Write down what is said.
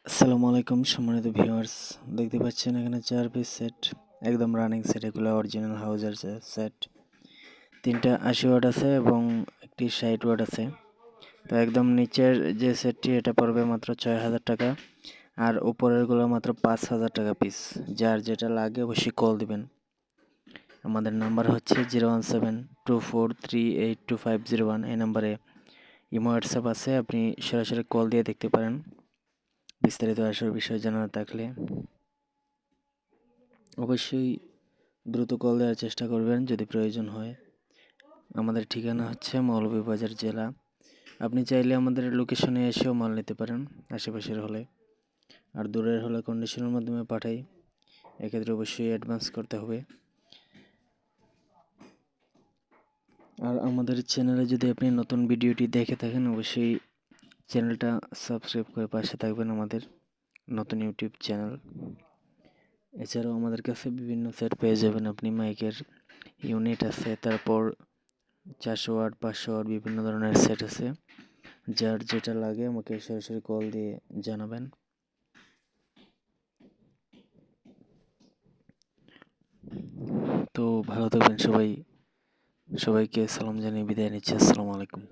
আসসালামু আলাইকুম সম্মানিত ভিউয়ার্স, দেখতে পাচ্ছেন এখানে 4 পিস সেট, একদম রানিং সেট। এগুলো অরিজিনাল হাউজার সেট। 3টা 80 ওয়াট আছে এবং একটি 60 ওয়াট আছে। তো একদম নিচের যে সেটটি এটা পড়বে মাত্র 6,000 টাকা, আর উপরের গুলো মাত্র 5,000 টাকা পিস। যার যেটা লাগে অবশ্যই কল দিবেন। আমাদের নাম্বার হচ্ছে 01724382501। এই নাম্বারে ইমো হোয়াটসঅ্যাপ আছে, আপনি সরাসরি কল দিয়ে দেখতে পারেন। বিস্তারিত আসার বিষয় জানার থাকলে অবশ্যই দ্রুত কল দেওয়ার চেষ্টা করবেন যদি প্রয়োজন হয়। আমাদের ঠিকানা হচ্ছে মৌলভীবাজার জেলা। আপনি চাইলে আমাদের লোকেশনে এসেও মাল নিতে পারেন আশেপাশের হলে, আর দূরের হলে কন্ডিশনের মাধ্যমে পাঠাই। এক্ষেত্রে অবশ্যই অ্যাডভান্স করতে হবে। আর আমাদের চ্যানেলে যদি আপনি নতুন ভিডিওটি দেখে থাকেন, অবশ্যই চ্যানেলটা সাবস্ক্রাইব করে পাশে থাকবেন। আমাদের নতুন ইউটিউব চ্যানেল। এছাড়াও আমাদের কাছে বিভিন্ন সেট পেয়ে যাবেন আপনি। মাইকের ইউনিট আছে, তারপর 400 ওয়াট 500 ওয়াট বিভিন্ন ধরনের সেট আছে। যার যেটা লাগে আমাকে সরাসরি কল দিয়ে জানাবেন। তো ভালো থাকবেন সবাই। সবাইকে সালাম জানিয়ে বিদায় নিচ্ছি। আসসালামু আলাইকুম।